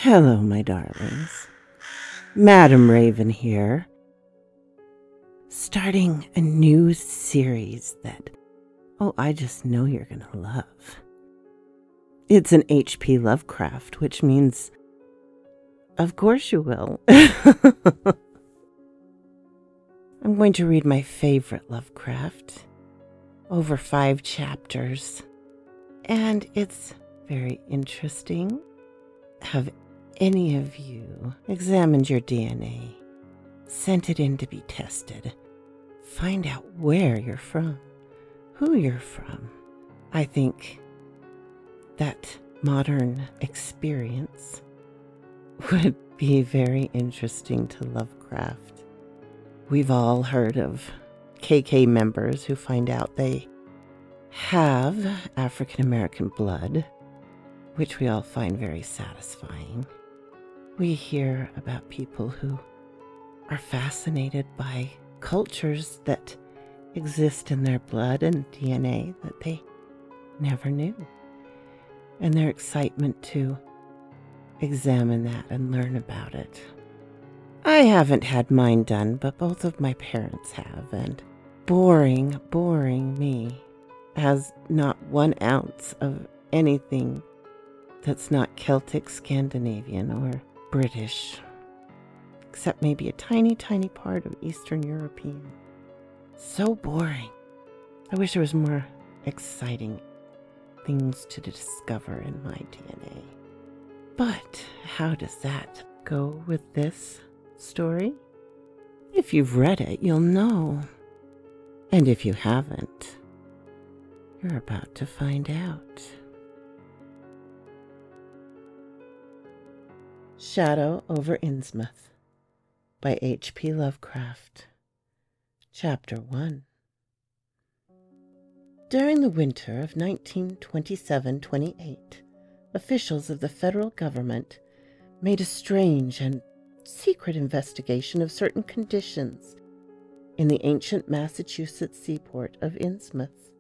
Hello, my darlings. Madam Raven here. Starting a new series that, I just know you're going to love. It's an H.P. Lovecraft, which means, of course you will. I'm going to read my favorite Lovecraft, over 5 chapters, and it's very interesting. Have any of you examined your DNA, sent it in to be tested, find out where you're from, who you're from? I think that modern experience would be very interesting to Lovecraft. We've all heard of KK members who find out they have African American blood, which we all find very satisfying. We hear about people who are fascinated by cultures that exist in their blood and DNA that they never knew, and their excitement to examine that and learn about it. I haven't had mine done, but both of my parents have, and boring me has not 1 ounce of anything that's not Celtic, Scandinavian, or British, except maybe a tiny part of Eastern European. So boring. I wish there was more exciting things to discover in my DNA. But how does that go with this story? If you've read it, you'll know. And if you haven't, you're about to find out. Shadow over Innsmouth by H.P. Lovecraft. Chapter 1. During the winter of 1927-28, officials of the federal government made a strange and secret investigation of certain conditions in the ancient Massachusetts seaport of Innsmouth.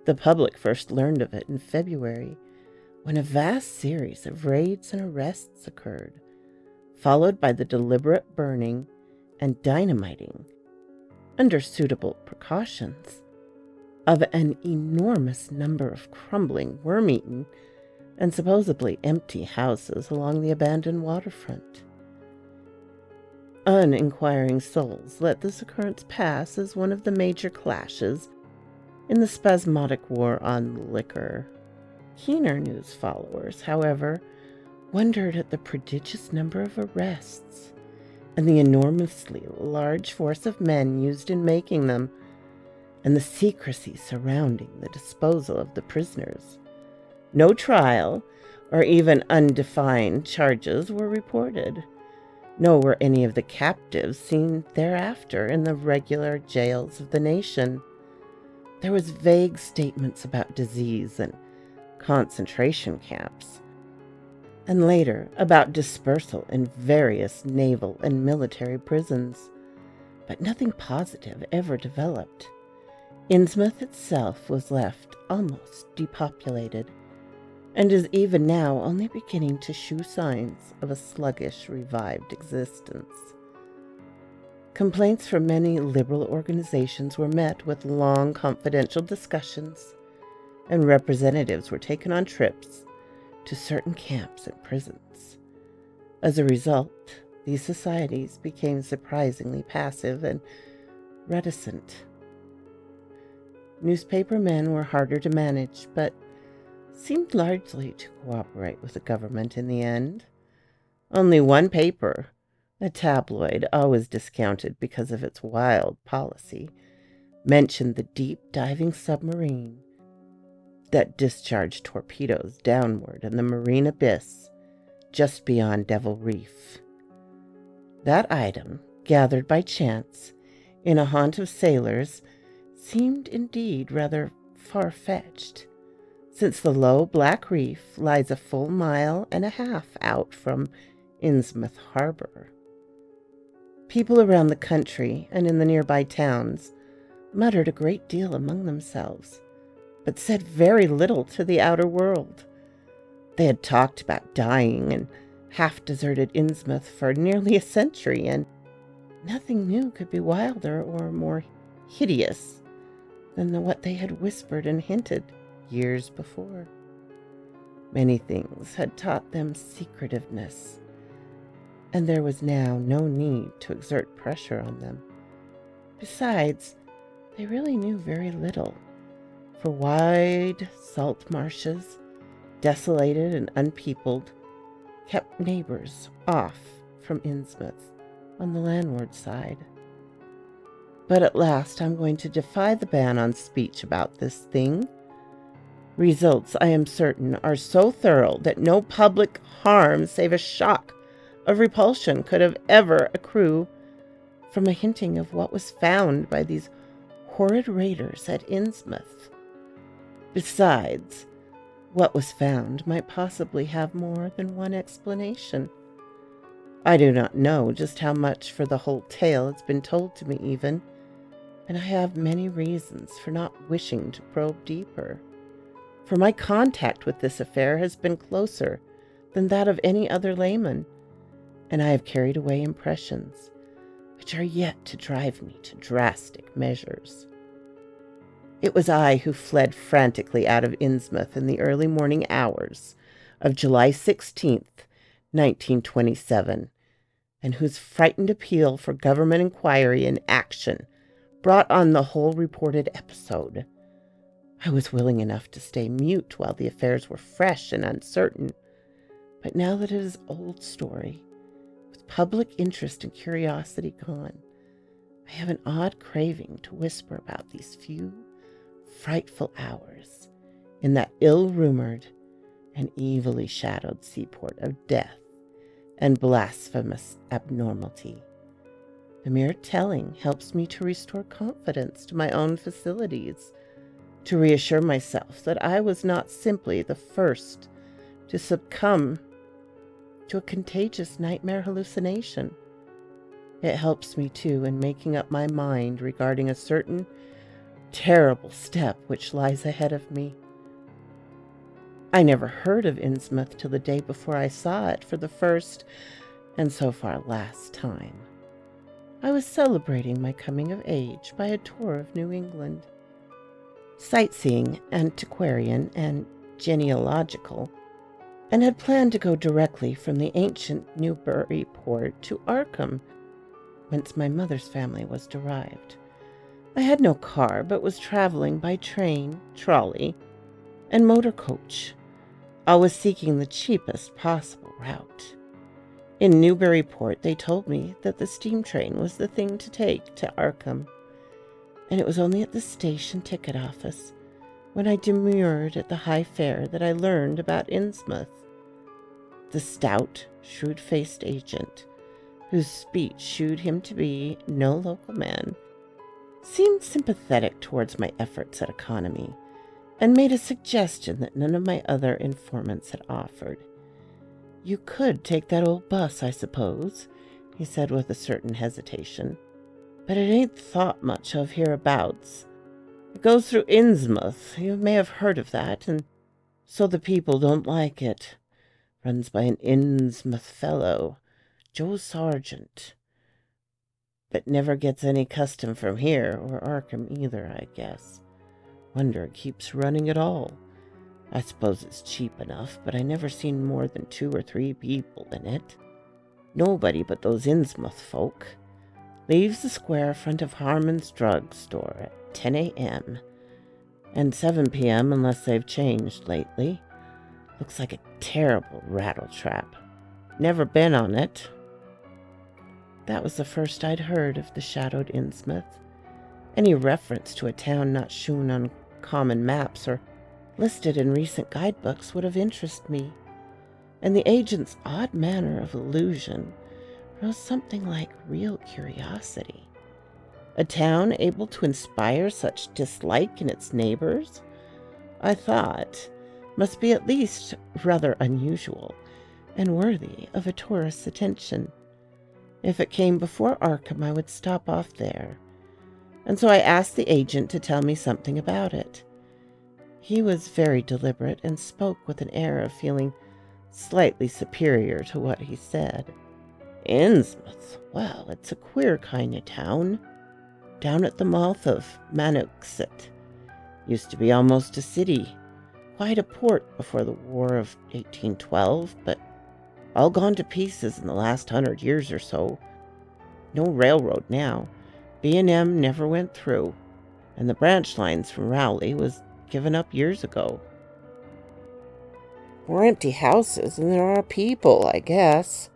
The public first learned of it in February, when a vast series of raids and arrests occurred, followed by the deliberate burning and dynamiting, under suitable precautions, of an enormous number of crumbling, worm-eaten, and supposedly empty houses along the abandoned waterfront. Uninquiring souls let this occurrence pass as one of the major clashes in the spasmodic war on liquor. Keener news followers, however, wondered at the prodigious number of arrests and the enormously large force of men used in making them, and the secrecy surrounding the disposal of the prisoners. No trial or even undefined charges were reported, nor were any of the captives seen thereafter in the regular jails of the nation. There was vague statements about disease and concentration camps, and later about dispersal in various naval and military prisons, but nothing positive ever developed. Innsmouth itself was left almost depopulated, and is even now only beginning to show signs of a sluggish, revived existence. Complaints from many liberal organizations were met with long, confidential discussions, and representatives were taken on trips to certain camps and prisons. As a result, these societies became surprisingly passive and reticent. Newspaper men were harder to manage, but seemed largely to cooperate with the government in the end. Only one paper, a tabloid always discounted because of its wild policy, mentioned the deep-diving submarine that discharged torpedoes downward in the marine abyss just beyond Devil Reef. That item, gathered by chance in a haunt of sailors, seemed indeed rather far-fetched, since the low black reef lies a full 1.5 miles out from Innsmouth Harbor. People around the country and in the nearby towns muttered a great deal among themselves, but said very little to the outer world. They had talked about dying and half-deserted Innsmouth for nearly a century, and nothing new could be wilder or more hideous than what they had whispered and hinted years before. Many things had taught them secretiveness, and there was now no need to exert pressure on them. Besides, they really knew very little, for wide salt marshes, desolated and unpeopled, kept neighbors off from Innsmouth on the landward side. But at last I'm going to defy the ban on speech about this thing. Results, I am certain, are so thorough that no public harm save a shock of repulsion could have ever accrued from a hinting of what was found by these horrid raiders at Innsmouth. Besides, what was found might possibly have more than one explanation. I do not know just how much for the whole tale has been told to me even, and I have many reasons for not wishing to probe deeper. For my contact with this affair has been closer than that of any other layman, and I have carried away impressions which are yet to drive me to drastic measures. It was I who fled frantically out of Innsmouth in the early morning hours of July 16th, 1927, and whose frightened appeal for government inquiry and action brought on the whole reported episode. I was willing enough to stay mute while the affairs were fresh and uncertain, but now that it is old story, with public interest and curiosity gone, I have an odd craving to whisper about these few frightful hours in that ill-rumored and evilly shadowed seaport of death and blasphemous abnormality. The mere telling helps me to restore confidence to my own facilities, to reassure myself that I was not simply the first to succumb to a contagious nightmare hallucination. It helps me, too, in making up my mind regarding a certain terrible step which lies ahead of me. I never heard of Innsmouth till the day before I saw it for the first, and so far last time. I was celebrating my coming of age by a tour of New England. Sightseeing, antiquarian, and genealogical, and had planned to go directly from the ancient Newburyport to Arkham, whence my mother's family was derived. I had no car, but was traveling by train, trolley, and motor coach, always seeking the cheapest possible route. In Newburyport, they told me that the steam train was the thing to take to Arkham, and it was only at the station ticket office, when I demurred at the high fare, that I learned about Innsmouth. The stout, shrewd-faced agent, whose speech shewed him to be no local man, seemed sympathetic towards my efforts at economy, and made a suggestion that none of my other informants had offered. "You could take that old bus, I suppose," he said with a certain hesitation, "but it ain't thought much of hereabouts. It goes through Innsmouth, you may have heard of that, and so the people don't like it. Runs by an Innsmouth fellow, Joe Sargent, but never gets any custom from here, or Arkham either, I guess. Wonder it keeps running at all. I suppose it's cheap enough, but I never seen more than 2 or 3 people in it. Nobody but those Innsmouth folk. Leaves the square front of Harmon's drug store at 10 a.m. and 7 p.m. unless they've changed lately. Looks like a terrible rattletrap. Never been on it." That was the first I'd heard of the shadowed Innsmouth. Any reference to a town not shewn on common maps or listed in recent guidebooks would have interested me, and the agent's odd manner of allusion roused something like real curiosity. A town able to inspire such dislike in its neighbors, I thought, must be at least rather unusual and worthy of a tourist's attention. If it came before Arkham, I would stop off there, and so I asked the agent to tell me something about it. He was very deliberate and spoke with an air of feeling slightly superior to what he said. Innsmouth, well, it's a queer kind of town. Down at the mouth of Manooksut. Used to be almost a city. Quite a port before the War of 1812, but all gone to pieces in the last 100 years or so. No railroad now. B&M never went through, and the branch lines from Rowley was given up years ago. More empty houses than there are people, I guess.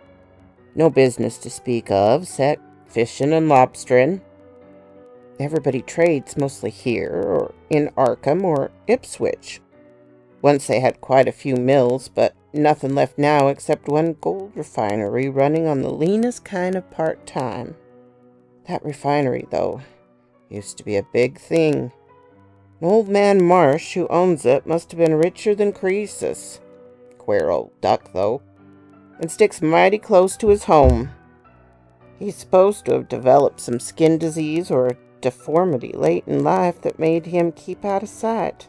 No business to speak of, 'cept fishing and lobstering. Everybody trades mostly here, or in Arkham or Ipswich. Once they had quite a few mills, but nothing left now except one gold refinery running on the leanest kind of part-time. That refinery, though, used to be a big thing. An old man Marsh, who owns it, must have been richer than Croesus. Queer old duck, though, and sticks mighty close to his home. He's supposed to have developed some skin disease or a deformity late in life that made him keep out of sight.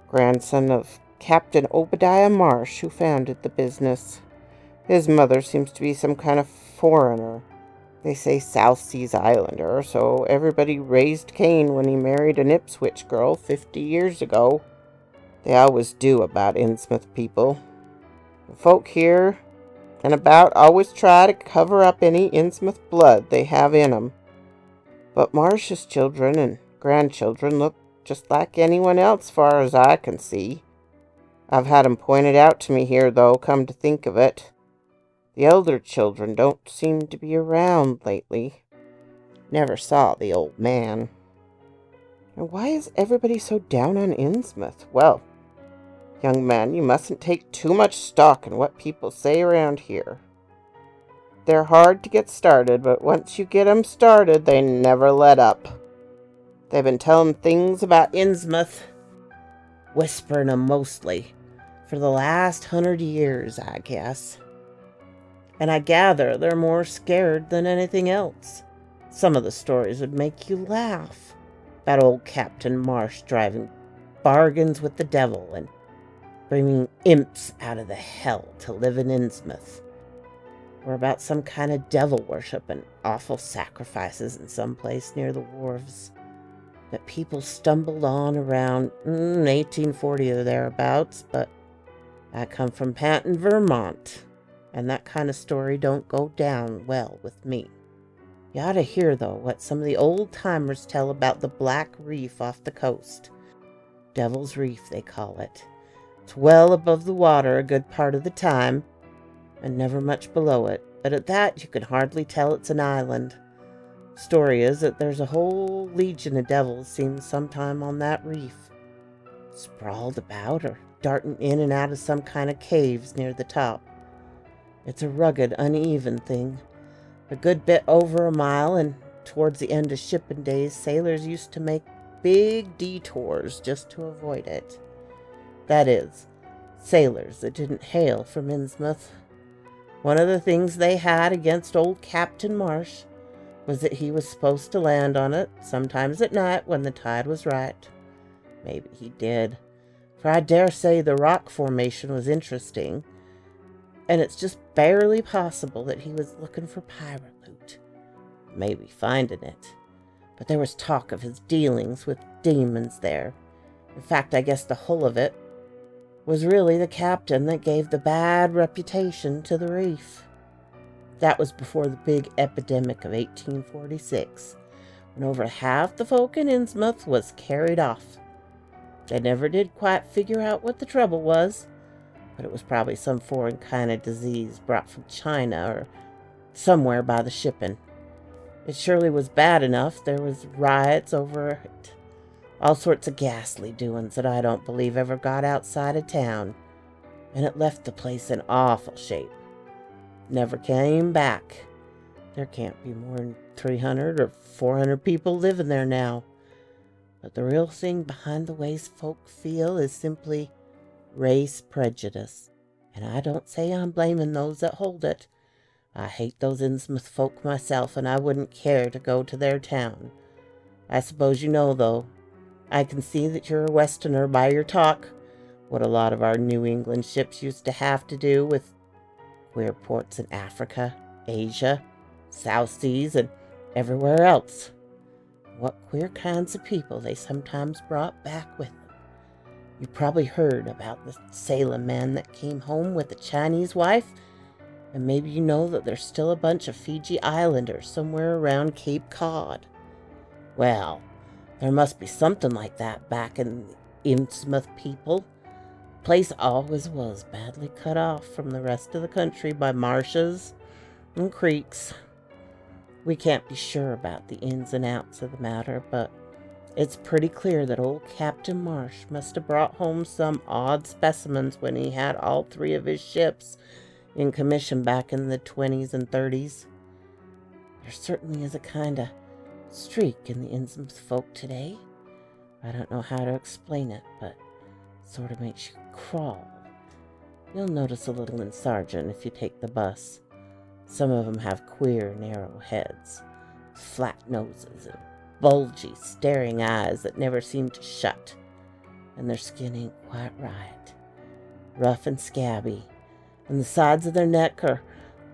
Grandson of Captain Obadiah Marsh, who founded the business. His mother seems to be some kind of foreigner. They say South Seas Islander, so everybody raised Cain when he married an Ipswich girl 50 years ago. They always do about Innsmouth people. The folk here and about always try to cover up any Innsmouth blood they have in 'em. But Marsh's children and grandchildren look just like anyone else far as I can see. I've had 'em pointed out to me here, though, come to think of it. The elder children don't seem to be around lately. Never saw the old man. And why is everybody so down on Innsmouth? Well, young man, you mustn't take too much stock in what people say around here. They're hard to get started, but once you get 'em started, they never let up. They've been telling things about Innsmouth, whispering 'em mostly, for the last 100 years, I guess. And I gather they're more scared than anything else. Some of the stories would make you laugh. About old Captain Marsh driving bargains with the devil and bringing imps out of the hell to live in Innsmouth. Or about some kind of devil worship and awful sacrifices in some place near the wharves that people stumbled on around 1840 or thereabouts, but I come from Panton, Vermont, and that kind of story don't go down well with me. You ought to hear, though, what some of the old-timers tell about the Black Reef off the coast. Devil's Reef, they call it. It's well above the water a good part of the time, and never much below it, but at that you can hardly tell it's an island. Story is that there's a whole legion of devils seen sometime on that reef, sprawled about or darting in and out of some kind of caves near the top. It's a rugged, uneven thing, a good bit over a mile, and towards the end of shipping days, sailors used to make big detours just to avoid it. That is, sailors that didn't hail from Innsmouth. One of the things they had against old Captain Marsh was that he was supposed to land on it, sometimes at night when the tide was right. Maybe he did, for I dare say the rock formation was interesting, and it's just barely possible that he was looking for pirate loot, maybe finding it. But there was talk of his dealings with demons there. In fact, I guess the whole of it was really the captain that gave the bad reputation to the reef. That was before the big epidemic of 1846, when over half the folk in Innsmouth was carried off. They never did quite figure out what the trouble was, but it was probably some foreign kind of disease brought from China or somewhere by the shipping. It surely was bad enough. There was riots over it, all sorts of ghastly doings that I don't believe ever got outside of town, and it left the place in awful shape. Never came back. There can't be more than 300 or 400 people living there now. But the real thing behind the ways folk feel is simply race prejudice. And I don't say I'm blaming those that hold it. I hate those Innsmouth folk myself, and I wouldn't care to go to their town. I suppose you know, though. I can see that you're a Westerner by your talk. what a lot of our New England ships used to have to do with queer ports in Africa, Asia, South Seas, and everywhere else. What queer kinds of people they sometimes brought back with them. You probably heard about the Salem man that came home with a Chinese wife, and maybe you know that there's still a bunch of Fiji Islanders somewhere around Cape Cod. Well, there must be something like that back in the Innsmouth people. The place always was badly cut off from the rest of the country by marshes and creeks. We can't be sure about the ins and outs of the matter, but it's pretty clear that old Captain Marsh must have brought home some odd specimens when he had all 3 of his ships in commission back in the 20s and 30s. There certainly is a kind of streak in the Innsmouth folk today. I don't know how to explain it, but it sort of makes you crawl. You'll notice a little in Sargent if you take the bus. Some of them have queer, narrow heads, flat noses, and bulgy, staring eyes that never seem to shut, and their skin ain't quite right. Rough and scabby, and the sides of their neck are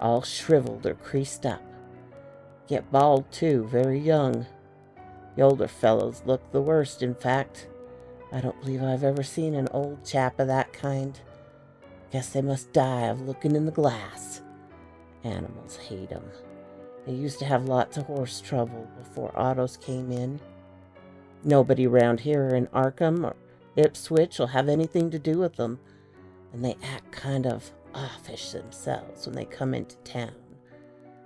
all shriveled or creased up. Get bald, too, very young. The older fellows look the worst, in fact. I don't believe I've ever seen an old chap of that kind. Guess they must die of looking in the glass. Animals hate 'em. They used to have lots of horse trouble before autos came in. Nobody around here in Arkham or Ipswich will have anything to do with them, and they act kind of offish themselves when they come into town,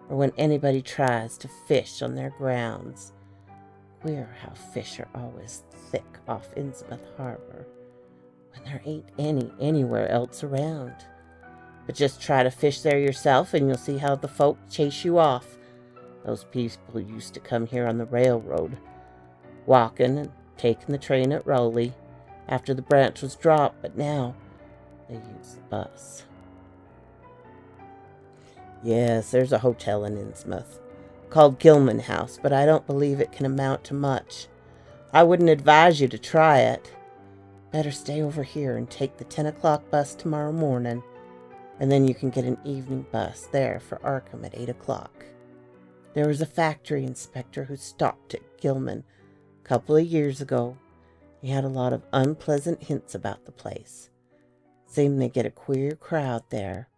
or when anybody tries to fish on their grounds. Queer how fish are always thick off Innsmouth Harbor, when there ain't any anywhere else around. But just try to fish there yourself, and you'll see how the folk chase you off. Those people used to come here on the railroad, walking and taking the train at Rowley after the branch was dropped, but now they use the bus. Yes, there's a hotel in Innsmouth called Gilman House, but I don't believe it can amount to much. I wouldn't advise you to try it. Better stay over here and take the 10 o'clock bus tomorrow morning, and then you can get an evening bus there for Arkham at 8 o'clock. There was a factory inspector who stopped at Gilman a couple of years ago. He had a lot of unpleasant hints about the place. Seemed they get a queer crowd there,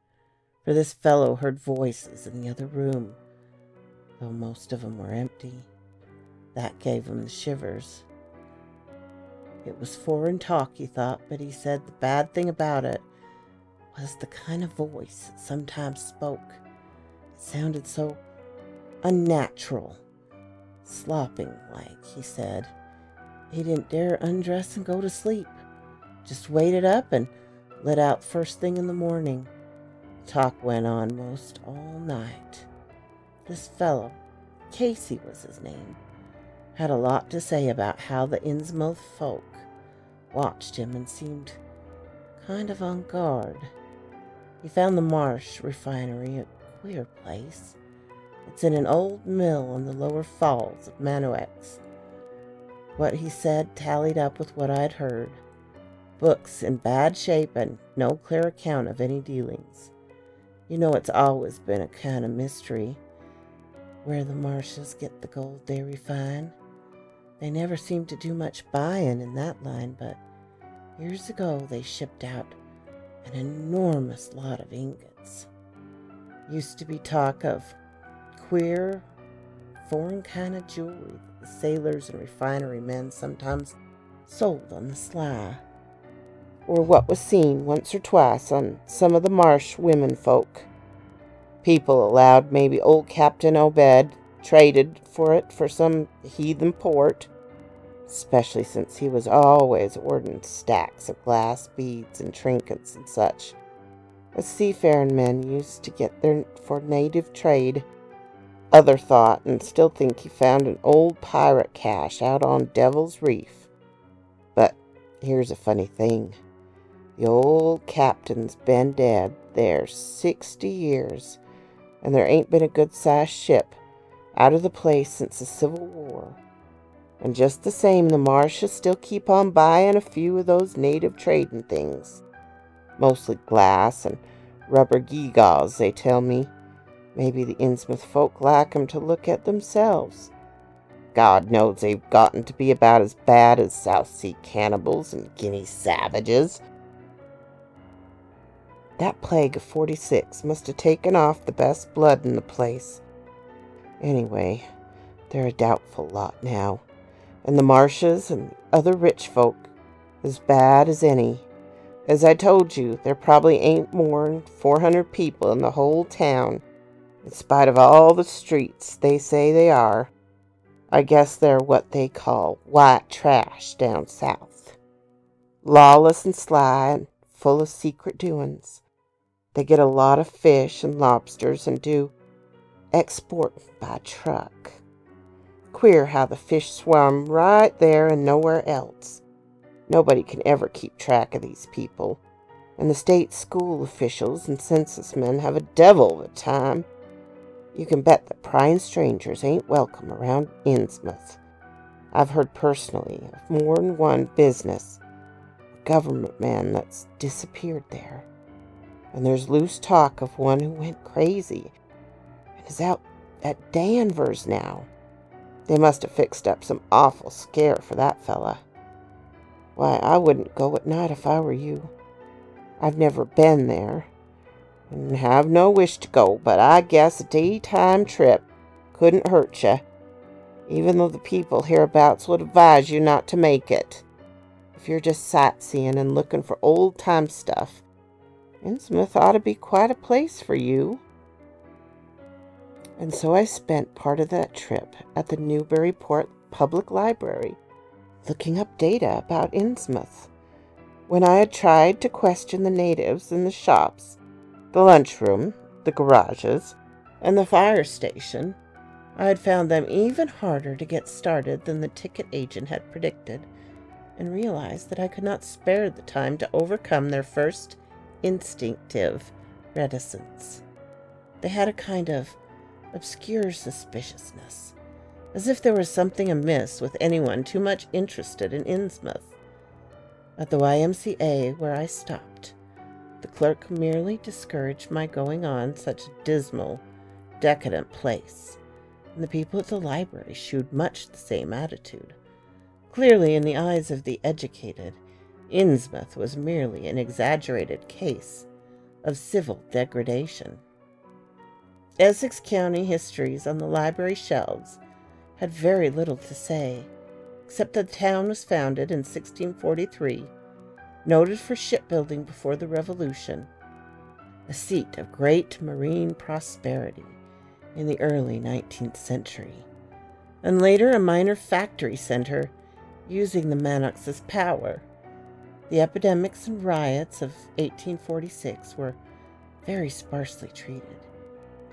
for this fellow heard voices in the other room, though most of them were empty. That gave him the shivers. It was foreign talk, he thought, but he said the bad thing about it was the kind of voice that sometimes spoke. It sounded so unnatural, slopping like, he said. He didn't dare undress and go to sleep. Just waited up and lit out first thing in the morning. Talk went on most all night. This fellow, Casey was his name, had a lot to say about how the Innsmouth folk watched him and seemed kind of on guard. He found the Marsh refinery a queer place. It's in an old mill on the lower falls of Manoex. What he said tallied up with what I'd heard. Books in bad shape and no clear account of any dealings. You know, it's always been a kind of mystery where the Marshes get the gold they refine. They never seem to do much buying in that line, but years ago they shipped out an enormous lot of ingots. Used to be talk of queer, foreign kind of jewelry that the sailors and refinery men sometimes sold on the sly, or what was seen once or twice on some of the Marsh women folk. People allowed maybe old Captain Obed traded for it for some heathen port, especially since he was always ordering stacks of glass beads and trinkets and such, as seafaring men used to get there for native trade. Other thought and still think he found an old pirate cache out on Devil's Reef. But here's a funny thing. The old captain's been dead there 60 years, and there ain't been a good-sized ship out of the place since the Civil War. And just the same, the Marshes still keep on buying a few of those native trading things. Mostly glass and rubber gewgaws, they tell me. Maybe the Innsmouth folk like 'em to look at themselves. God knows they've gotten to be about as bad as South Sea cannibals and Guinea savages. That plague of '46 must have taken off the best blood in the place. Anyway, they're a doubtful lot now, and the Marshes and other rich folk as bad as any. As I told you, there probably ain't more'n 400 people in the whole town, in spite of all the streets they say they are. I guess they're what they call white trash down south. Lawless and sly and full of secret doings. They get a lot of fish and lobsters and do export by truck. Queer how the fish swarm right there and nowhere else. Nobody can ever keep track of these people, and the state school officials and census men have a devil of a time. You can bet that prying strangers ain't welcome around Innsmouth. I've heard personally of more than one business government man that's disappeared there, and there's loose talk of one who went crazy and is out at Danvers now. They must have fixed up some awful scare for that fella. Why, I wouldn't go at night if I were you. I've never been there, and have no wish to go, but I guess a daytime trip couldn't hurt you, even though the people hereabouts would advise you not to make it. If you're just sightseeing and looking for old-time stuff, Innsmouth ought to be quite a place for you. And so I spent part of that trip at the Newburyport Public Library, looking up data about Innsmouth. When I had tried to question the natives in the shops, the lunchroom, the garages, and the fire station, I had found them even harder to get started than the ticket agent had predicted, and realized that I could not spare the time to overcome their first instinctive reticence. They had a kind of obscure suspiciousness, as if there was something amiss with anyone too much interested in Innsmouth. At the YMCA, where I stopped, the clerk merely discouraged my going on such a dismal, decadent place, and the people at the library shewed much the same attitude. Clearly, in the eyes of the educated, Innsmouth was merely an exaggerated case of civil degradation. Essex County histories on the library shelves had very little to say, except that the town was founded in 1643, noted for shipbuilding before the Revolution, a seat of great marine prosperity in the early 19th century, and later a minor factory center using the Manox's power. The epidemics and riots of 1846 were very sparsely treated,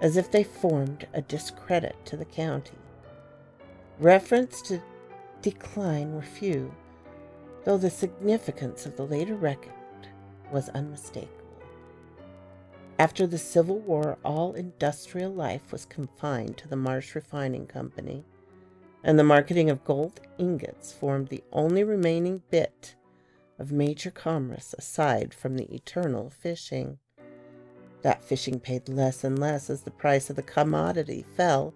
as if they formed a discredit to the county. Reference to decline were few, though the significance of the later record was unmistakable. After the Civil War, all industrial life was confined to the Marsh Refining Company, and the marketing of gold ingots formed the only remaining bit of major commerce aside from the eternal fishing. That fishing paid less and less as the price of the commodity fell,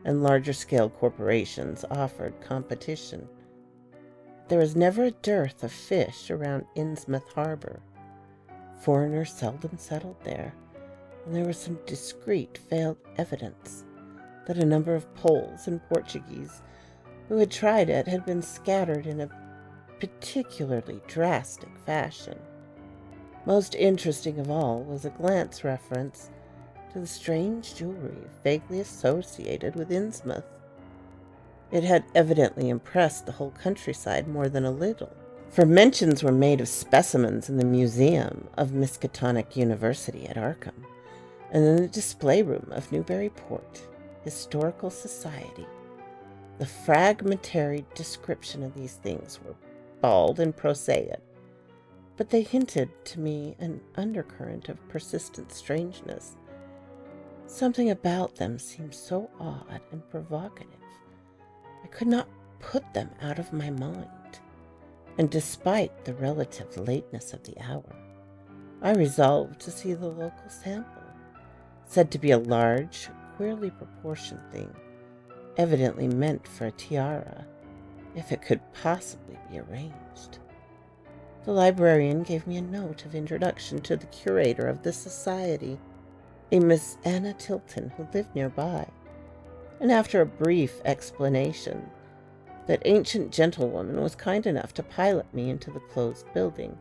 and larger-scale corporations offered competition. There was never a dearth of fish around Innsmouth Harbor. Foreigners seldom settled there, and there was some discreet veiled evidence that a number of Poles and Portuguese who had tried it had been scattered in a particularly drastic fashion. Most interesting of all was a glance reference to the strange jewelry vaguely associated with Innsmouth. It had evidently impressed the whole countryside more than a little, for mentions were made of specimens in the Museum of Miskatonic University at Arkham, and in the display room of Newburyport Historical Society. The fragmentary description of these things were bald and prosaic, but they hinted to me an undercurrent of persistent strangeness. Something about them seemed so odd and provocative. I could not put them out of my mind, and despite the relative lateness of the hour, I resolved to see the local sample, said to be a large, queerly proportioned thing, evidently meant for a tiara, if it could possibly be arranged. The librarian gave me a note of introduction to the curator of the society, a Miss Anna Tilton, who lived nearby, and after a brief explanation, that ancient gentlewoman was kind enough to pilot me into the closed building,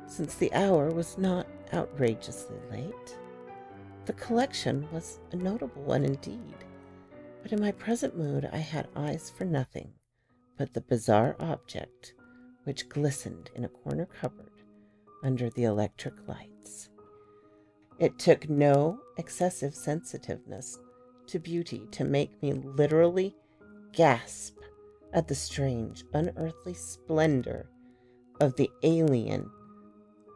since the hour was not outrageously late. The collection was a notable one indeed, but in my present mood I had eyes for nothing but the bizarre object which glistened in a corner cupboard under the electric lights. It took no excessive sensitiveness to beauty to make me literally gasp at the strange, unearthly splendor of the alien,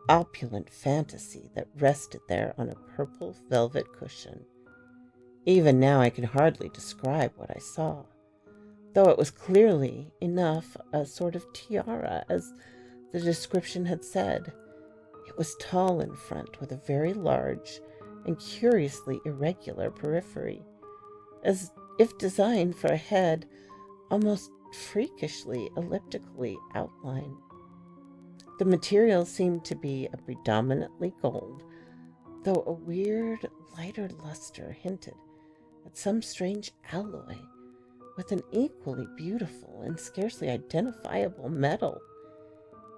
opulent fantasy that rested there on a purple velvet cushion. Even now I can hardly describe what I saw, though it was clearly enough a sort of tiara, as the description had said. It was tall in front, with a very large and curiously irregular periphery, as if designed for a head almost freakishly elliptically outlined. The material seemed to be a predominantly gold, though a weird, lighter luster hinted at some strange alloy with an equally beautiful and scarcely identifiable metal.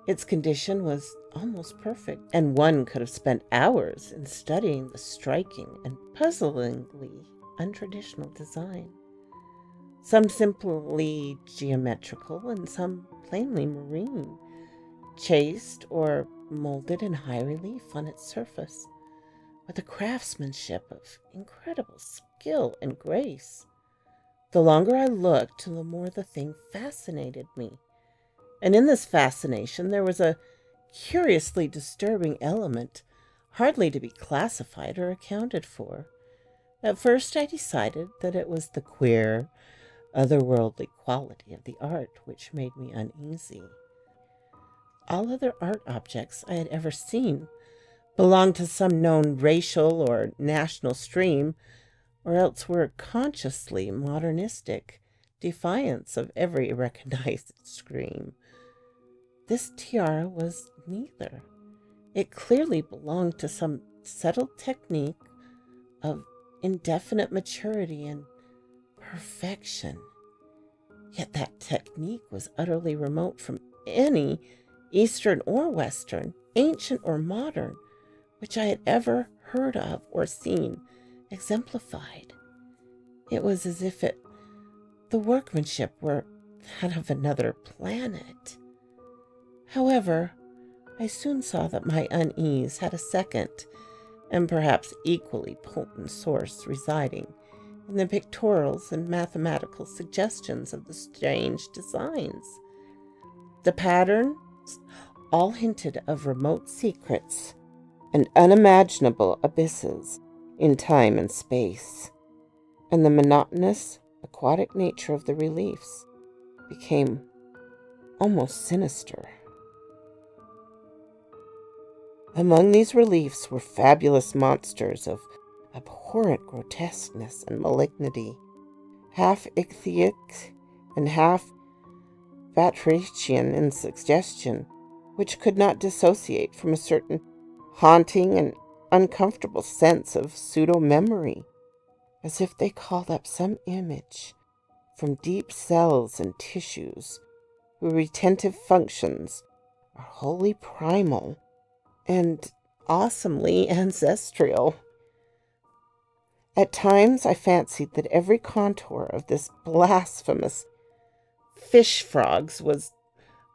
Its condition was almost perfect, and one could have spent hours in studying the striking and puzzlingly untraditional design. Some simply geometrical and some plainly marine, chased or molded in high relief on its surface, with a craftsmanship of incredible skill and grace. The longer I looked, the more the thing fascinated me, and in this fascination there was a curiously disturbing element hardly to be classified or accounted for. At first I decided that it was the queer, otherworldly quality of the art which made me uneasy. All other art objects I had ever seen belonged to some known racial or national stream, or else were consciously modernistic defiance of every recognized stream. This tiara was neither. It clearly belonged to some settled technique of indefinite maturity and perfection. Yet that technique was utterly remote from any Eastern or Western, ancient or modern, which I had ever heard of or seen exemplified. It was as if the workmanship were that of another planet. However, I soon saw that my unease had a second and perhaps equally potent source residing in the pictorials and mathematical suggestions of the strange designs. The patterns all hinted of remote secrets and unimaginable abysses in time and space, and the monotonous, aquatic nature of the reliefs became almost sinister. Among these reliefs were fabulous monsters of abhorrent grotesqueness and malignity, half ichthytic and half batrachian in suggestion, which could not dissociate from a certain haunting and uncomfortable sense of pseudo-memory, as if they called up some image from deep cells and tissues whose retentive functions are wholly primal and awesomely ancestral. At times I fancied that every contour of this blasphemous fish frogs was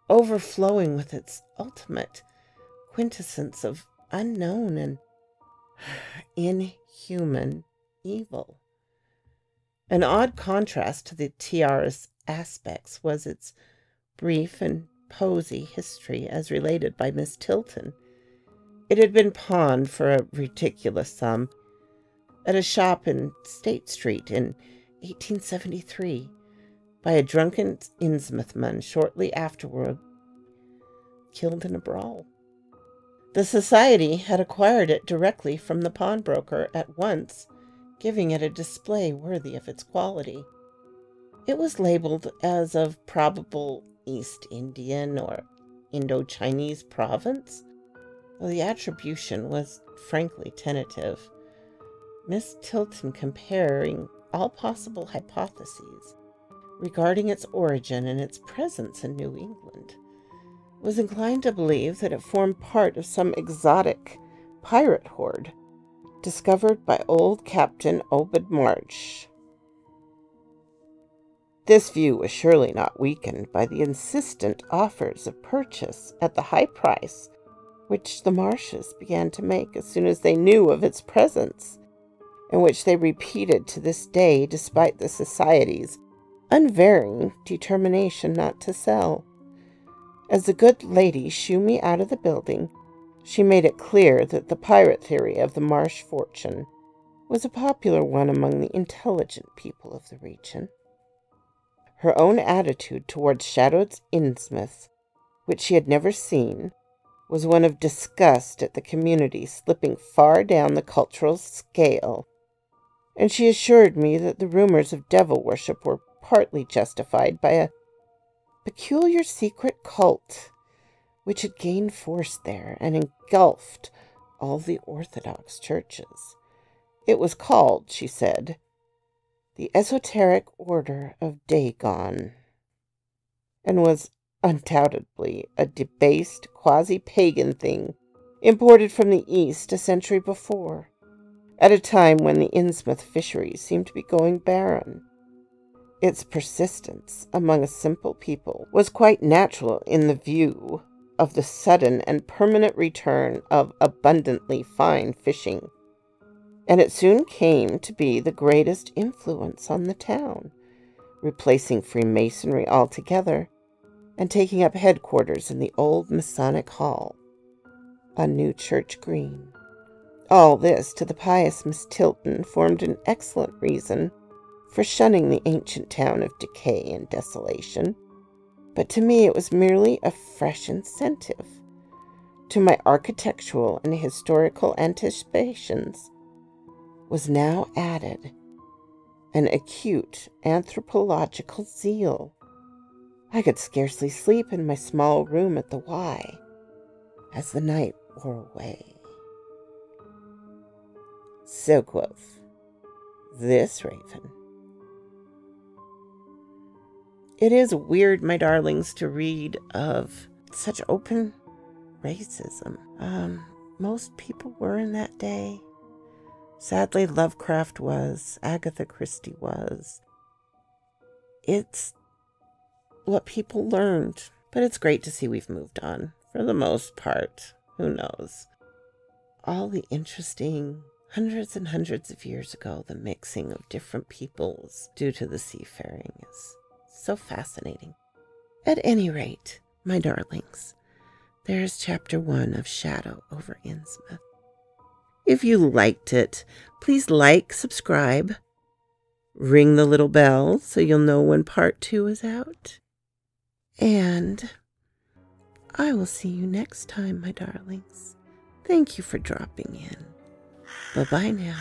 overflowing with its ultimate quintessence of unknown and inhuman evil. An odd contrast to the tiara's aspects was its brief and prosy history as related by Miss Tilton. It had been pawned for a ridiculous sum at a shop in State Street in 1873, by a drunken Innsmouth man shortly afterward, killed in a brawl. The society had acquired it directly from the pawnbroker at once, giving it a display worthy of its quality. It was labeled as of probable East Indian or Indo-Chinese province, though the attribution was frankly tentative. Miss Tilton, comparing all possible hypotheses regarding its origin and its presence in New England, was inclined to believe that it formed part of some exotic pirate horde discovered by old Captain Obed March. This view was surely not weakened by the insistent offers of purchase at the high price which the Marshes began to make as soon as they knew of its presence, and which they repeated to this day despite the Society's unvarying determination not to sell. As the good lady shooed me out of the building, she made it clear that the pirate theory of the Marsh fortune was a popular one among the intelligent people of the region. Her own attitude towards shadowed Innsmouth, which she had never seen, was one of disgust at the community slipping far down the cultural scale, and she assured me that the rumors of devil worship were partly justified by a peculiar secret cult which had gained force there and engulfed all the Orthodox churches. It was called, she said, the Esoteric Order of Dagon, and was undoubtedly a debased, quasi-pagan thing imported from the East a century before, at a time when the Innsmouth fisheries seemed to be going barren. Its persistence among a simple people was quite natural in the view of the sudden and permanent return of abundantly fine fishing, and it soon came to be the greatest influence on the town, replacing Freemasonry altogether and taking up headquarters in the old Masonic Hall on New Church Green. All this, to the pious Miss Tilton, formed an excellent reason for shunning the ancient town of decay and desolation, but to me it was merely a fresh incentive. To my architectural and historical anticipations was now added an acute anthropological zeal. I could scarcely sleep in my small room at the Y as the night wore away. So quoth this raven. It is weird, my darlings, to read of such open racism. Most people were in that day. Sadly, Lovecraft was. Agatha Christie was. It's what people learned. But it's great to see we've moved on. For the most part. Who knows? All the interesting, hundreds and hundreds of years ago, the mixing of different peoples due to the seafaring is so fascinating. At any rate, my darlings, there's chapter 1 of Shadow over Innsmouth. If you liked it, please like, subscribe, ring the little bell so you'll know when part 2 is out. And I will see you next time, my darlings. Thank you for dropping in. Bye-bye now.